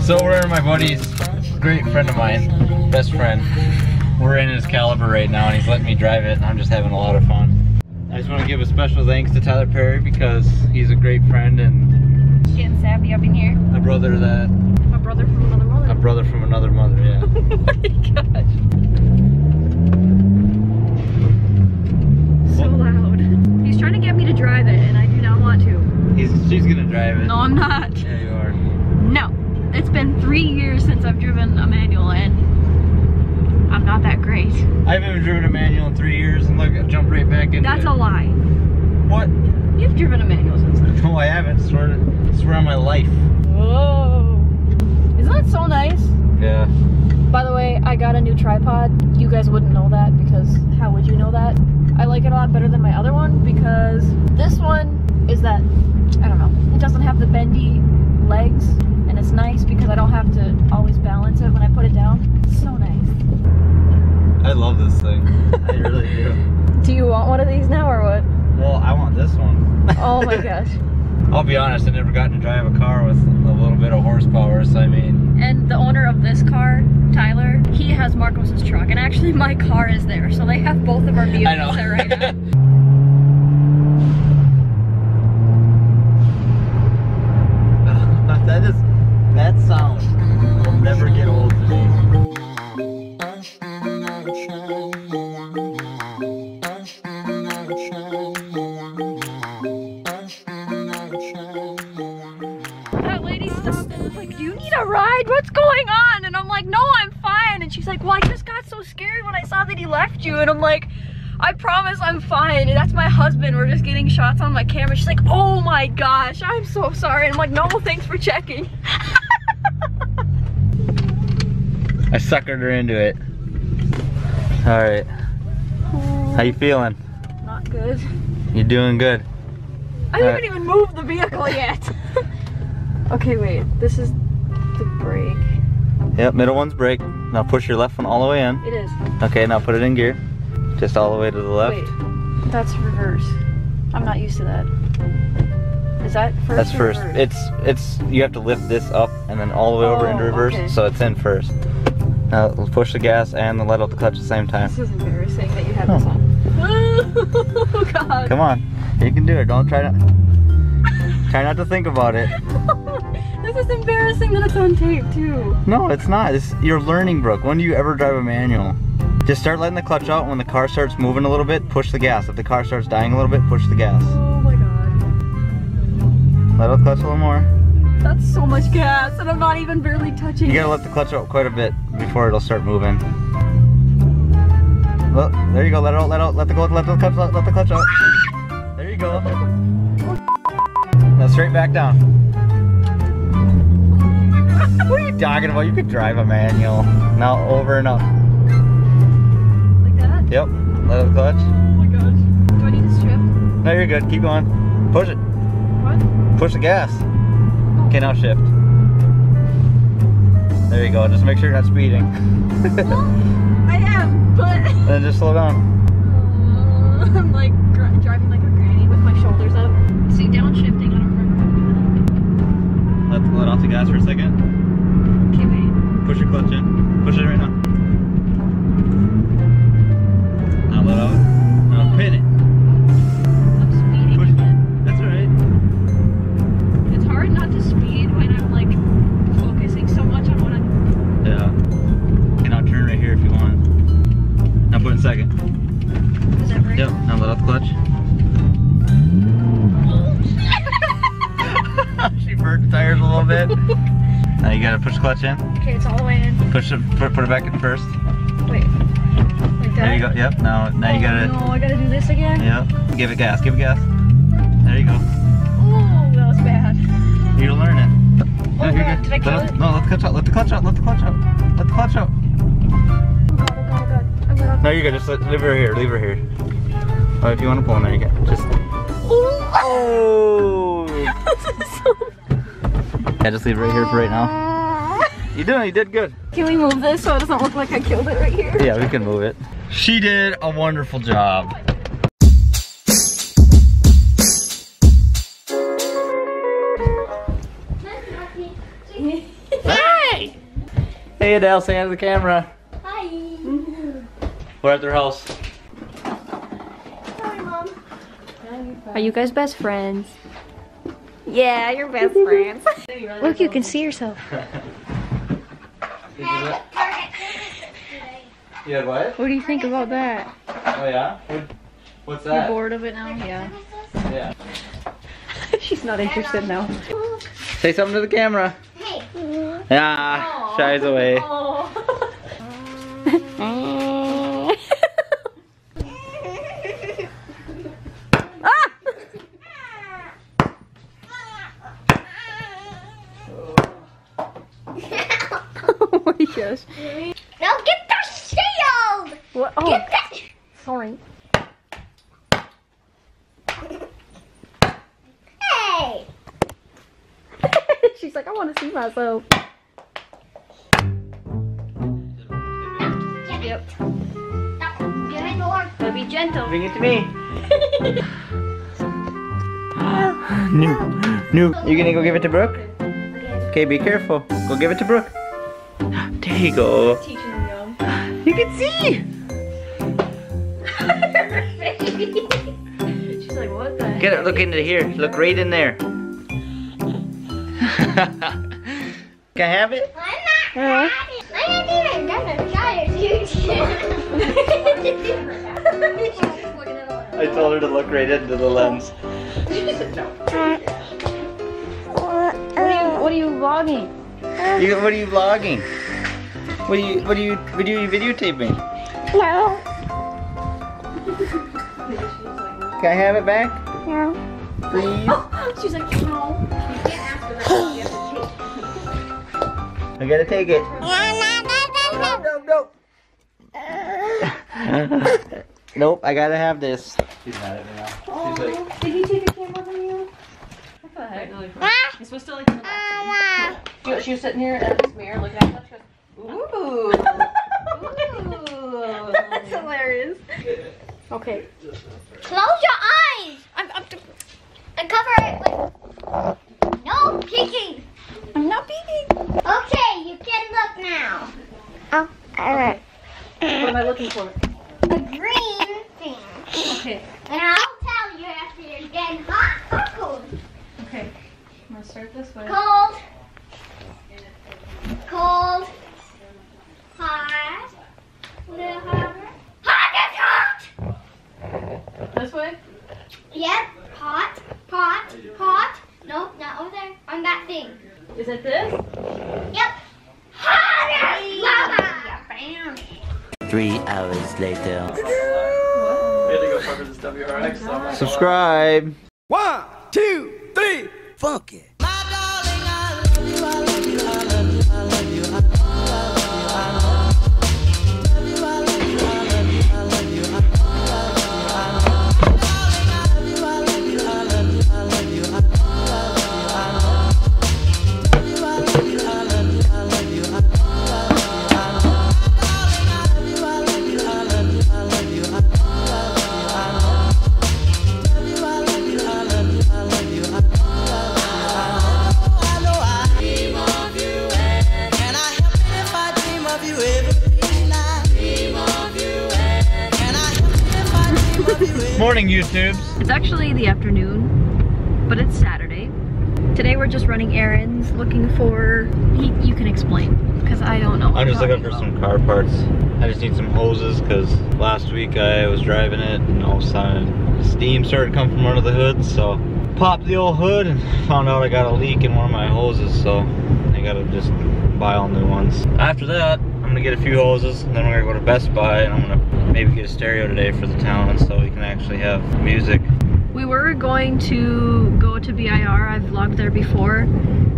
So we're in my buddy's, great friend of mine, best friend. We're in his Caliber right now and he's letting me drive it and I'm just having a lot of fun. I just want to give a special thanks to Tyler Perry because he's a great friend and getting sappy up in here. a brother that... A brother from another mother. A brother from another mother, yeah. Oh my gosh. So loud. He's trying to get me to drive it and I do not want to. She's gonna drive it. No, I'm not. Yeah, you are. No. It's been 3 years since I've driven a manual and I'm not that great. I haven't even driven a manual in 3 years and look, I jumped right back into it. That's a lie. What? You've driven a manual since then. No, I haven't. Swear on my life. Whoa. Isn't that so nice? Yeah. By the way, I got a new tripod. You guys wouldn't know that because how would you know that? I like it a lot better than my other one because this one is that, I don't know, it doesn't have the bendy legs and it's nice because I don't have to always balance it when I put it down. It's so nice. I love this thing. I really do. Do you want one of these now or what? Well, I want this one. Oh my gosh. I'll be honest, I never got to drive a car with a little bit of horsepower, so I mean... And the owner of this car, Tyler, he has Marcos's truck, and actually my car is there, so they have both of our vehicles there right now. That sound will never get old to me. A ride? What's going on? And I'm like, no, I'm fine. And she's like, well, I just got so scared when I saw that he left you. And I'm like, I promise I'm fine. And that's my husband. We're just getting shots on my camera. She's like, oh my gosh, I'm so sorry. And I'm like, no, thanks for checking. I suckered her into it. All right. How you feeling? Not good. You're doing good. I haven't even moved the vehicle yet. Okay, wait. This is the brake. Yep, middle one's brake. Now push your left one all the way in. It is. Okay, now put it in gear. Just all the way to the left. Wait, that's reverse. I'm not used to that. Is that first? That's or first. reverse? It's you have to lift this up and then all the way over into reverse. Okay. So it's in first. Now let's push the gas and then let out the clutch at the same time. This is embarrassing that you have this on. Oh God. Come on, you can do it. Don't try not to think about it. This is embarrassing that it's on tape too. No, it's not. You're learning, Brooke. When do you ever drive a manual? Just start letting the clutch out. When the car starts moving a little bit, push the gas. If the car starts dying a little bit, push the gas. Oh my God. Let out the clutch a little more. That's so much gas and I'm not even barely touching it. You gotta let the clutch out quite a bit before it'll start moving. Well, there you go. Let it out. Let the clutch out. There you go. Now straight back down. What are you talking about? You could drive a manual. Now over and up. Like that? Yep. Let out the clutch. Oh my gosh. Do I need to strip? No, you're good. Keep going. Push it. What? Push the gas. Oh. Okay, now shift. There you go. Just make sure you're not speeding. Well, I am, but... Then just slow down. I'm like driving like a granny with my shoulders up. See, downshifting, I don't remember. Let off the gas for a second. Okay, wait. Push your clutch in. Push it right now. Now let out. Now pin it. I'm speeding Push. again. That's alright. It's hard not to speed when I'm like focusing so much on what I'm... Yeah. Okay, now turn right here if you want. Now put in second. Is that right? Yep. Now let off the clutch. She burnt the tires a little bit. Now you gotta push the clutch in. Okay, it's all the way in. Put it back in first. Wait. Like that? There you go. Yep. Now you gotta. No, I gotta do this again? Yep. Give it gas. Give it gas. There you go. Oh, that was bad. You're learning. Oh God, did I kill it? No, let the clutch out. Let the clutch out. Let the clutch out. Let the clutch out. Oh God, oh God, oh God. I'm gonna... No, you're good. Just leave her here. Leave her here. Oh, if you want to pull in there, you can. Just. Oh. This is so... Yeah, just leave it right here for right now. You did good. Can we move this so it doesn't look like I killed it right here? Yeah, we can move it. She did a wonderful job. Hi! Hey Adele, say hi to the camera. Hi. We're at their house. Hi, Mom. Are you guys best friends? Yeah, you're best friends. Look, you can see yourself. You had what? What do you think about that? Oh yeah? What's that? You're bored of it now? Yeah. Yeah. She's not interested now. Say something to the camera. Hey. Ah, shies away. Oh my gosh. Now get the shield! What? Oh, Get that! sorry. Hey! She's like, I want to see myself. Yep. Get it, Lord. Gotta be gentle. Bring it to me. New. You gonna go give it to Brooke? Okay, be careful. Go give it to Brooke. There you go. Teaching them young. You can see. She's like, what the heck? Get it. Look into here. Look right in there. Can I have it? I'm not even gonna try to shoot you. I told her to look right into the lens. What are you vlogging? What are you vlogging? What are you videotaping? No. Can I have it back? No. Please? She's like, no. You can't ask her that. You have to take it. I gotta take it. No. Nope, I gotta have this. She's mad at me now. She's like, Did he take a camera from you? What the heck? It's supposed to like in the box. She was sitting here at this mirror looking at us. She goes, ooh. Ooh. That's hilarious. Okay. Close your eyes. And cover it with. No peeking. I'm not peeking. Okay, you can look now. Oh, alright. What am I looking for? A green thing. Okay. And I'll tell you after you're getting hot or cold. Okay. I'm gonna start this way. Cold. Cold. Hot. A little hotter. Hot is hot! This way? Yep. Hot. Hot. Hot. No, not over there. On that thing. Is it this? Yep. Hot as lava! Bam. 3 hours later. we had to go cover this WRX. Subscribe. 1, 2, 3, funk it. Morning, YouTubes. It's actually the afternoon, but it's Saturday. Today we're just running errands, looking for... You can explain, because I don't know. I'm just looking for some car parts. I just need some hoses because last week I was driving it and all of a sudden steam started coming from under the hood, so popped the old hood and found out I got a leak in one of my hoses, so I gotta just buy all new ones. After that, I'm gonna get a few hoses and then we're gonna go to Best Buy and I'm gonna maybe get a stereo today for the town so we can actually have music. We were going to go to BIR. I've vlogged there before.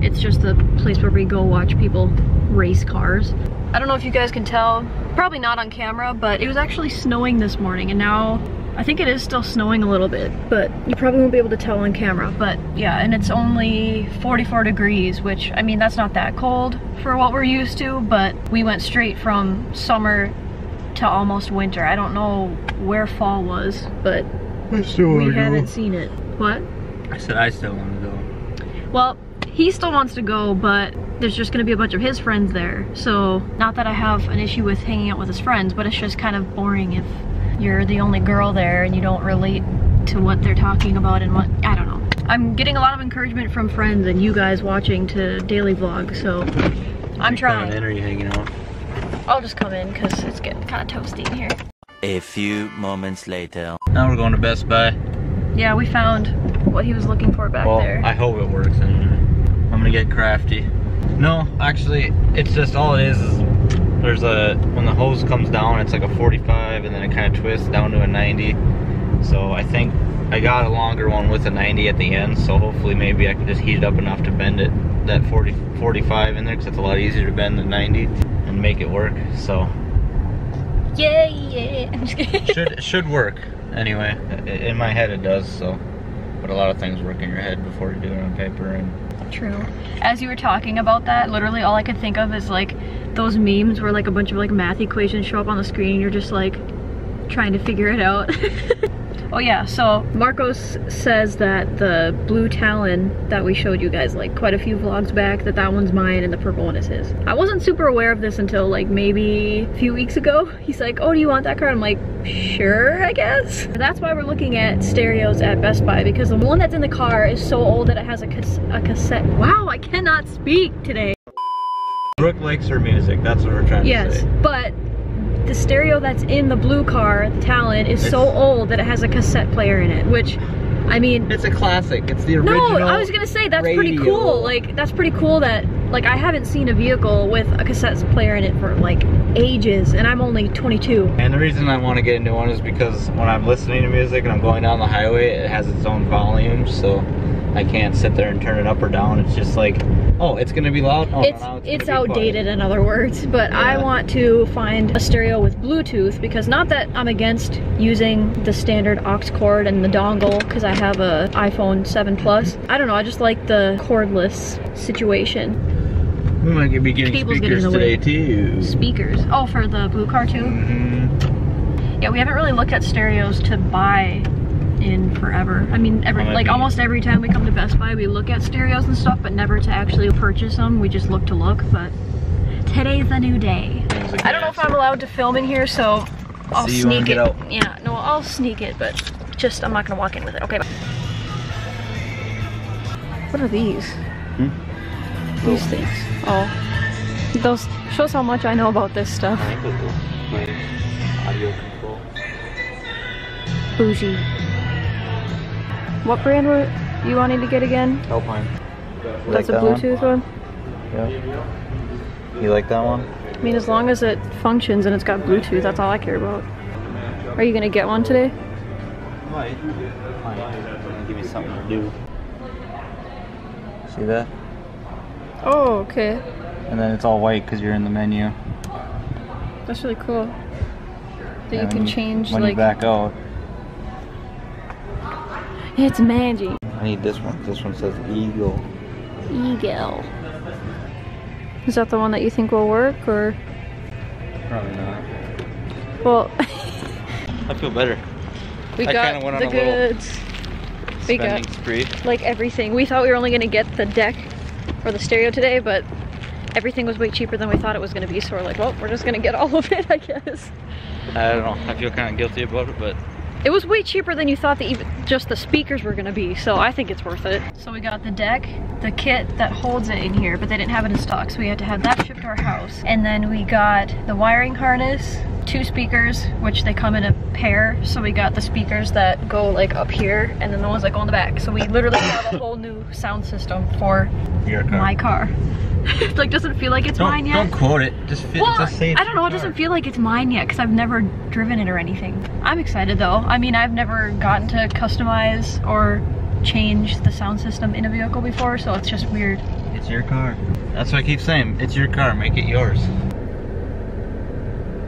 It's just the place where we go watch people race cars. I don't know if you guys can tell, probably not on camera, but it was actually snowing this morning and now I think it is still snowing a little bit, but you probably won't be able to tell on camera. But yeah, and it's only 44 degrees, which I mean, that's not that cold for what we're used to, but we went straight from summer to almost winter. I don't know where fall was, but we haven't seen it. What? I said I still want to go. Well, he still wants to go, but there's just gonna be a bunch of his friends there. So not that I have an issue with hanging out with his friends, but it's just kind of boring if you're the only girl there and you don't relate to what they're talking about and what, I don't know. I'm getting a lot of encouragement from friends and you guys watching to daily vlog, so I'm trying. Coming in, or are you hanging out? I'll just come in because it's getting kind of toasty in here. A few moments later. Now we're going to Best Buy. Yeah, we found what he was looking for back there. I hope it works anyway. I'm gonna get crafty. No, actually, it's just all it is there's a, when the hose comes down, it's like a 45 and then it kind of twists down to a 90. So I think I got a longer one with a 90 at the end, so hopefully maybe I can just heat it up enough to bend it, that 45 in there, because it's a lot easier to bend than 90 and make it work, so. Yeah. I'm just kidding. Should work, anyway. In my head it does, so. But a lot of things work in your head before you do it on paper. And True. As you were talking about that, literally all I could think of is like those memes where like a bunch of like math equations show up on the screen and you're just like trying to figure it out. Oh yeah, so Marcos says that the blue Talon that we showed you guys like quite a few vlogs back, that one's mine and the purple one is his. I wasn't super aware of this until like maybe a few weeks ago. He's like, oh, do you want that car? I'm like, sure, I guess. That's why we're looking at stereos at Best Buy, because the one that's in the car is so old that it has a cassette. Wow, I cannot speak today. Brooke likes her music, that's what we're trying to say. Yes, but the stereo that's in the blue car, the Talon, is so old that it has a cassette player in it, which, I mean... It's a classic, it's the original. No, I was gonna say, that's pretty cool. Like, that's pretty cool that, like, I haven't seen a vehicle with a cassette player in it for, like, ages, and I'm only 22. And the reason I want to get into one is because when I'm listening to music and I'm going down the highway, it has its own volume, so I can't sit there and turn it up or down. It's just like, oh, it's gonna be loud? Oh, it's outdated, in other words, but yeah. I want to find a stereo with Bluetooth, because not that I'm against using the standard aux cord and the dongle, because I have a iPhone 7 Plus. I don't know, I just like the cordless situation. We might be getting speakers today too. Speakers? Oh, for the blue car too? Mm-hmm. Yeah, we haven't really looked at stereos to buy in forever. I mean, almost every time we come to Best Buy, we look at stereos and stuff, but never to actually purchase them. We just look to look, but today's a new day. I don't know if I'm allowed to film in here, so I'll sneak it. Yeah, no, I'll sneak it, but just, I'm not gonna walk in with it. Okay, bye. What are these? These things. Oh. Those shows how much I know about this stuff. Audio control. Bougie. What brand were you wanting to get again? Alpine. That's a Bluetooth one? Yeah. You like that one? I mean, as long as it functions and it's got Bluetooth, that's all I care about. Are you gonna get one today? Might. Give me something to do. See that? Oh, okay. And then it's all white because you're in the menu. That's really cool. That you can change, when you back out. It's magic. I need this one. This one says Eagle. Eagle. Is that the one that you think will work, or? Probably not. Well, I feel better. We got the goods. We got spree. Like everything. We thought we were only gonna get the deck or the stereo today, but everything was way cheaper than we thought it was gonna be. So we're like, well, we're just gonna get all of it, I guess. I don't know. I feel kind of guilty about it, but. It was way cheaper than you thought that even just the speakers were gonna be, so I think it's worth it. So we got the deck, the kit that holds it in here, but they didn't have it in stock, so we had to have that shipped to our house. And then we got the wiring harness, 2 speakers, which they come in a pair. So we got the speakers that go like up here, and then the ones that go in the back. So we literally have a whole new sound system for my car. It like doesn't feel like it's mine yet. Don't quote it. Just say it's I don't know. It doesn't feel like it's mine yet because I've never driven it or anything. I'm excited though. I mean, I've never gotten to customize or change the sound system in a vehicle before, so it's just weird. It's your car. That's what I keep saying. It's your car. Make it yours.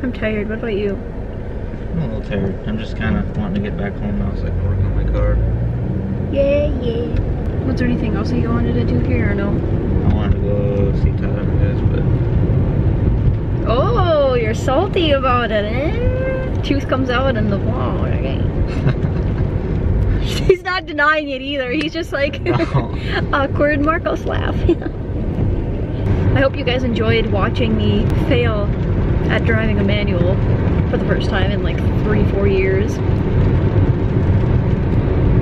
I'm tired. What about you? I'm a little tired. I'm just kind of wanting to get back home now so I can work on my car. Yeah. Was there anything else that you wanted to do here or no? I wanted to go see Tyler and guys, but... Oh, you're salty about it, eh? Tooth comes out in the vlog, okay? He's not denying it either. He's just like awkward Marcos laugh. I hope you guys enjoyed watching me fail at driving a manual for the first time in like 3-4 years.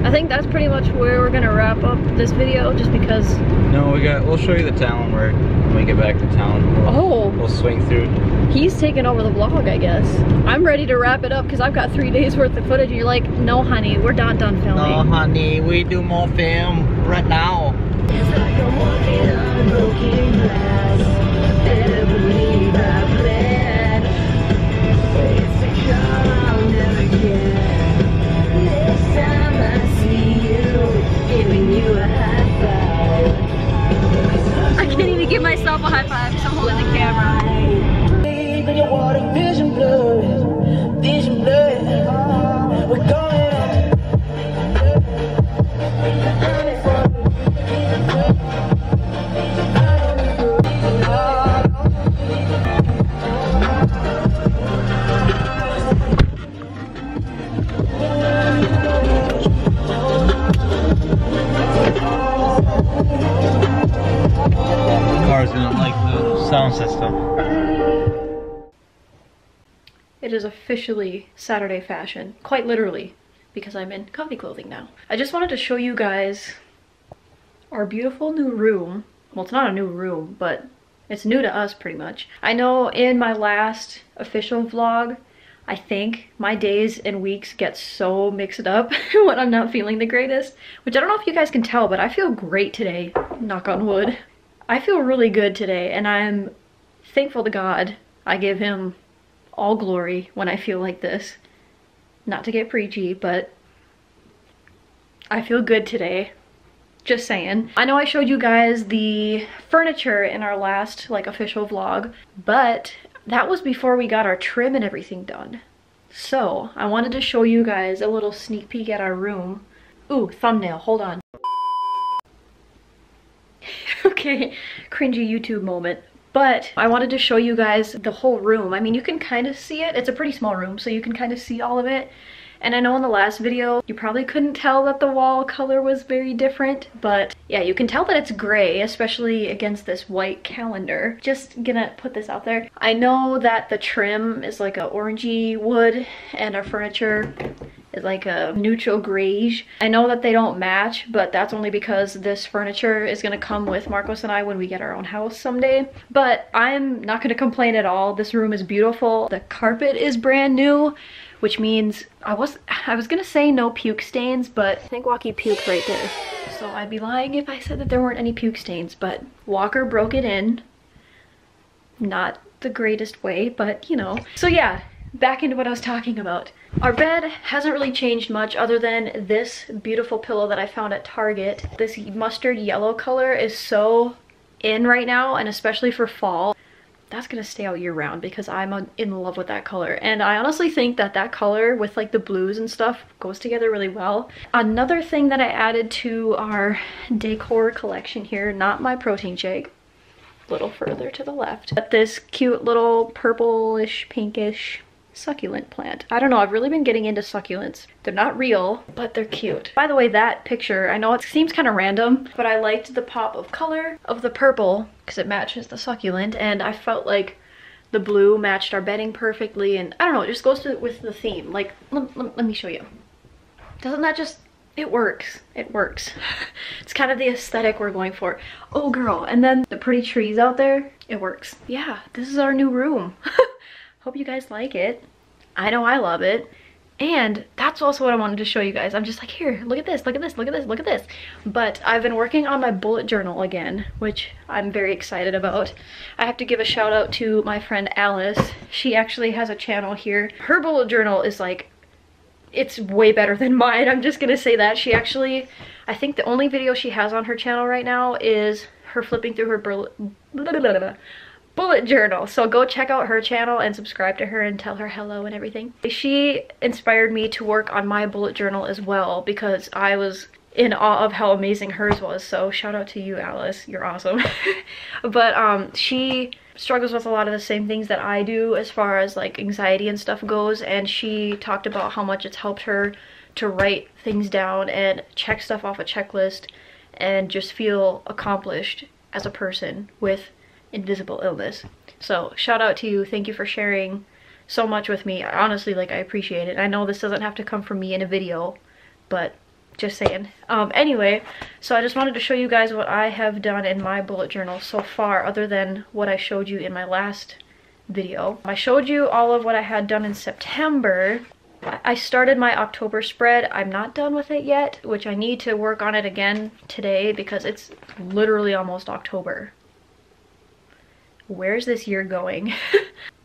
I think that's pretty much where we're gonna wrap up this video, just because. No, we'll show you the town when we get back to town. We'll swing through. He's taking over the vlog, I guess. I'm ready to wrap it up because I've got 3 days worth of footage. And you're like, no, honey, we're not done filming. No, honey, we do more film right now. It's like I'm walking on broken glass. Better believe I planned. It's a call I'll never get. Next time I see you, giving you a high five. I can't even give myself a high five because I'm holding the camera. But your water vision blurred, vision blurred. We're going on. Cars don't like the sound system. It is officially Saturday fashion, quite literally, because I'm in comfy clothing now. I just wanted to show you guys our beautiful new room. Well, it's not a new room, but it's new to us pretty much. I know in my last official vlog, I think my days and weeks get so mixed up when I'm not feeling the greatest, which I don't know if you guys can tell, but I feel great today, knock on wood. I feel really good today, and I'm thankful to God. I give him all glory when I feel like this. Not to get preachy, but I feel good today. Just saying. I know I showed you guys the furniture in our last like official vlog, but that was before we got our trim and everything done. So I wanted to show you guys a little sneak peek at our room. Ooh, thumbnail, hold on. Okay, cringy YouTube moment. But I wanted to show you guys the whole room. I mean, you can kind of see it. It's a pretty small room, so you can kind of see all of it. And I know in the last video, you probably couldn't tell that the wall color was very different, but yeah, you can tell that it's gray, especially against this white calendar. Just gonna put this out there. I know that the trim is like a orangey wood and our furniture is like a neutral grayish. I know that they don't match, but that's only because this furniture is gonna come with Marcos and I when we get our own house someday. But I'm not gonna complain at all. This room is beautiful. The carpet is brand new, which means I was gonna say no puke stains, but I think Walkie puked right there. So I'd be lying if I said that there weren't any puke stains, but Walker broke it in. Not the greatest way, but you know. So yeah, back into what I was talking about. Our bed hasn't really changed much other than this beautiful pillow that I found at Target. This mustard yellow color is so in right now, and especially for fall. That's gonna stay out year round because I'm in love with that color. And I honestly think that that color with like the blues and stuff goes together really well. Another thing that I added to our decor collection here, not my protein shake, a little further to the left, but this cute little purplish, pinkish succulent plant. I don't know, I've really been getting into succulents. They're not real, but they're cute. By the way, that picture, I know it seems kind of random, but I liked the pop of color of the purple because it matches the succulent, and I felt like the blue matched our bedding perfectly, and I don't know, it just goes with the theme. Like, let me show you. Doesn't that just, it works. It works. It's kind of the aesthetic we're going for. Oh girl, and then the pretty trees out there, it works. Yeah, this is our new room. Hope you guys like it. I know I love it. And that's also what I wanted to show you guys. I'm just like, here, look at this, look at this, look at this, look at this. But I've been working on my bullet journal again, which I'm very excited about. I have to give a shout out to my friend Alice. She actually has a channel here. Her bullet journal is like, it's way better than mine. I'm just gonna say that. She actually, I think the only video she has on her channel right now is her flipping through her bullet journal. So go check out her channel and subscribe to her and tell her hello and everything. She inspired me to work on my bullet journal as well because I was in awe of how amazing hers was. So shout out to you, Alice, you're awesome. But she struggles with a lot of the same things that I do as far as like anxiety and stuff goes, and she talked about how much it's helped her to write things down and check stuff off a checklist and just feel accomplished as a person with invisible illness. So shout out to you. Thank you for sharing so much with me. Honestly, like, I appreciate it. I know this doesn't have to come from me in a video, but just saying. Anyway, so I just wanted to show you guys what I have done in my bullet journal so far, other than what I showed you in my last video. I showed you all of what I had done in September. I started my October spread. I'm not done with it yet, which I need to work on it again today because it's literally almost October. Where's this year going?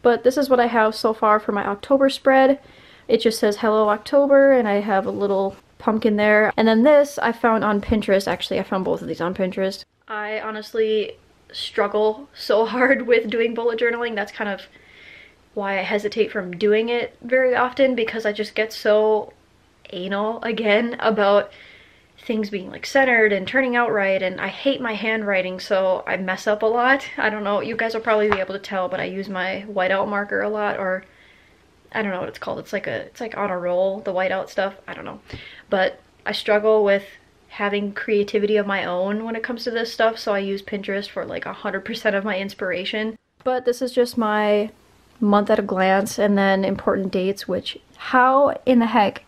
But this is what I have so far for my October spread. It just says Hello October, and I have a little pumpkin there. And then this I found on Pinterest. Actually, I found both of these on Pinterest. I honestly struggle so hard with doing bullet journaling. That's kind of why I hesitate from doing it very often, because I just get so anal again about things being like centered and turning out right, and I hate my handwriting, so I mess up a lot. I don't know, you guys will probably be able to tell, but I use my whiteout marker a lot, or I don't know what it's called. It's like on a roll, the whiteout stuff. I don't know. But I struggle with having creativity of my own when it comes to this stuff, so I use Pinterest for like 100% of my inspiration. But this is just my month at a glance, and then important dates, which how in the heck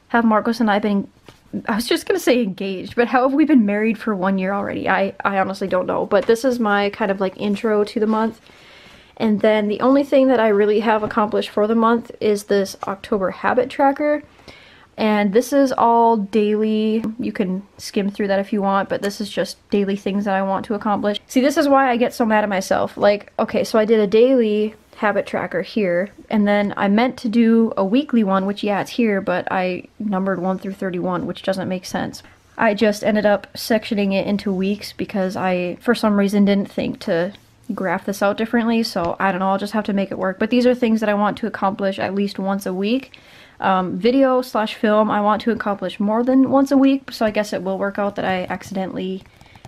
have Marcos and I been, I was just gonna say engaged, but how have we been married for 1 year already? I honestly don't know. But this is my kind of like intro to the month. And then the only thing that I really have accomplished for the month is this October habit tracker. And this is all daily. You can skim through that if you want, but this is just daily things that I want to accomplish. See, this is why I get so mad at myself. Like, okay, so I did a daily habit tracker here, and then I meant to do a weekly one, which yeah, it's here, but I numbered 1 through 31, which doesn't make sense. I just ended up sectioning it into weeks because I, for some reason, didn't think to graph this out differently, so I don't know, I'll just have to make it work. But these are things that I want to accomplish at least once a week. Video / film, I want to accomplish more than once a week, so I guess it will work out that I accidentally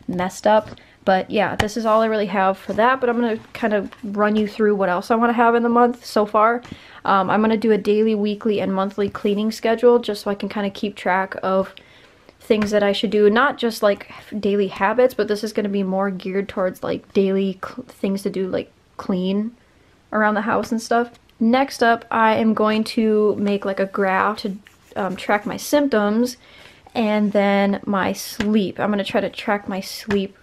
messed up. But yeah, this is all I really have for that, but I'm going to kind of run you through what else I want to have in the month so far. I'm going to do a daily, weekly, and monthly cleaning schedule just so I can kind of keep track of things that I should do. Not just like daily habits, but this is going to be more geared towards like daily things to do, like clean around the house and stuff. Next up, I am going to make like a graph to track my symptoms, and then my sleep. I'm going to try to track my sleep.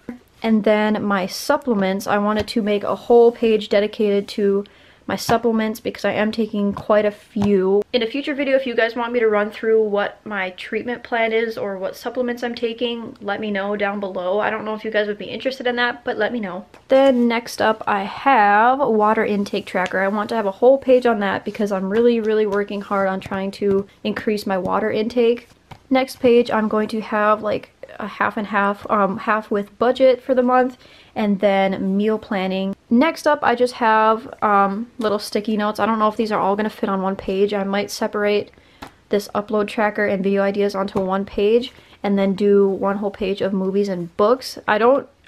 And then my supplements, I wanted to make a whole page dedicated to my supplements because I am taking quite a few. In a future video, if you guys want me to run through what my treatment plan is or what supplements I'm taking, let me know down below. I don't know if you guys would be interested in that, but let me know. Then next up, I have a water intake tracker. I want to have a whole page on that because I'm really, really working hard on trying to increase my water intake. Next page, I'm going to have like a half and half, half with budget for the month, and then meal planning. Next up, I just have little sticky notes. I don't know if these are all going to fit on one page. I might separate this upload tracker and video ideas onto one page and then do one whole page of movies and books. I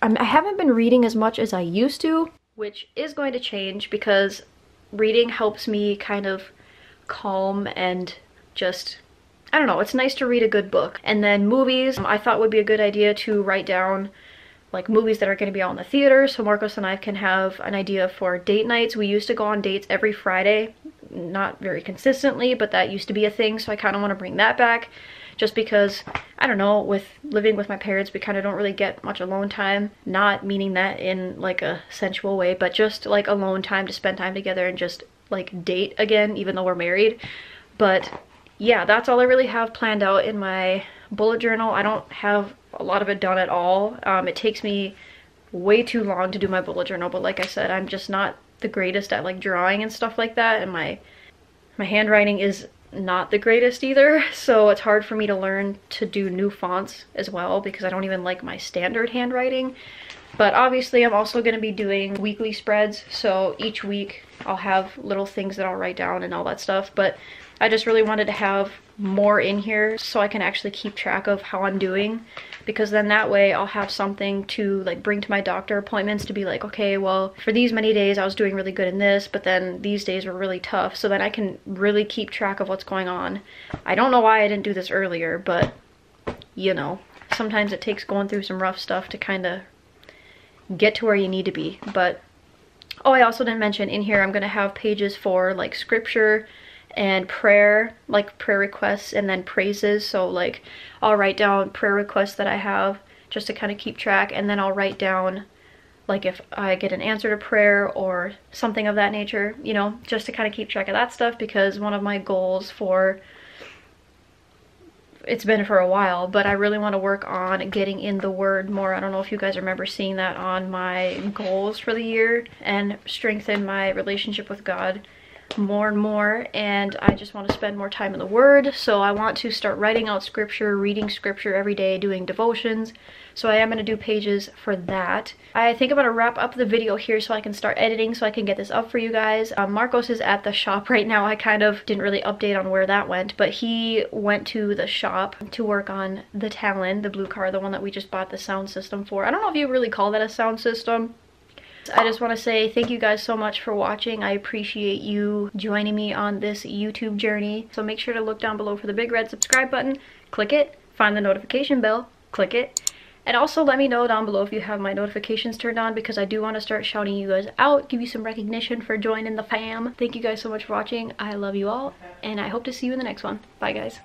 haven't been reading as much as I used to, which is going to change because reading helps me kind of calm and just, I don't know, it's nice to read a good book. And then movies, I thought would be a good idea to write down like movies that are going to be out in the theater so Marcos and I can have an idea for date nights. We used to go on dates every Friday, not very consistently, but that used to be a thing, so I kind of want to bring that back just because, I don't know, with living with my parents, we kind of don't really get much alone time. Not meaning that in like a sensual way, but just like alone time to spend time together and just like date again, even though we're married. But yeah, that's all I really have planned out in my bullet journal. I don't have a lot of it done at all. It takes me way too long to do my bullet journal, but like I said, I'm just not the greatest at like drawing and stuff like that, and my handwriting is not the greatest either, so it's hard for me to learn to do new fonts as well because I don't even like my standard handwriting. But obviously I'm also going to be doing weekly spreads, so each week I'll have little things that I'll write down and all that stuff. But I just really wanted to have more in here so I can actually keep track of how I'm doing, because then that way I'll have something to like bring to my doctor appointments to be like, okay, well, for these many days I was doing really good in this, but then these days were really tough, so then I can really keep track of what's going on. I don't know why I didn't do this earlier, but you know, sometimes it takes going through some rough stuff to kind of get to where you need to be. But oh, I also didn't mention in here I'm gonna have pages for like scripture and prayer, like prayer requests and then praises. So like I'll write down prayer requests that I have just to kind of keep track, and then I'll write down like if I get an answer to prayer or something of that nature, you know, just to kind of keep track of that stuff, because one of my goals for, it's been for a while, but I really want to work on getting in the Word more. I don't know if you guys remember seeing that on my goals for the year, and strengthen my relationship with God more and more, and I just want to spend more time in the Word. So I want to start writing out scripture, reading scripture every day, doing devotions. So I am going to do pages for that. I think I'm going to wrap up the video here so I can start editing so I can get this up for you guys. Marcos is at the shop right now. I kind of didn't really update on where that went, but he went to the shop to work on the Talon, the blue car, the one that we just bought the sound system for. I don't know if you really call that a sound system. I just want to say thank you guys so much for watching. I appreciate you joining me on this YouTube journey. So make sure to look down below for the big red subscribe button. Click it. Find the notification bell. Click it. And also let me know down below if you have my notifications turned on, because I do want to start shouting you guys out, give you some recognition for joining the fam. Thank you guys so much for watching. I love you all, and I hope to see you in the next one. Bye guys.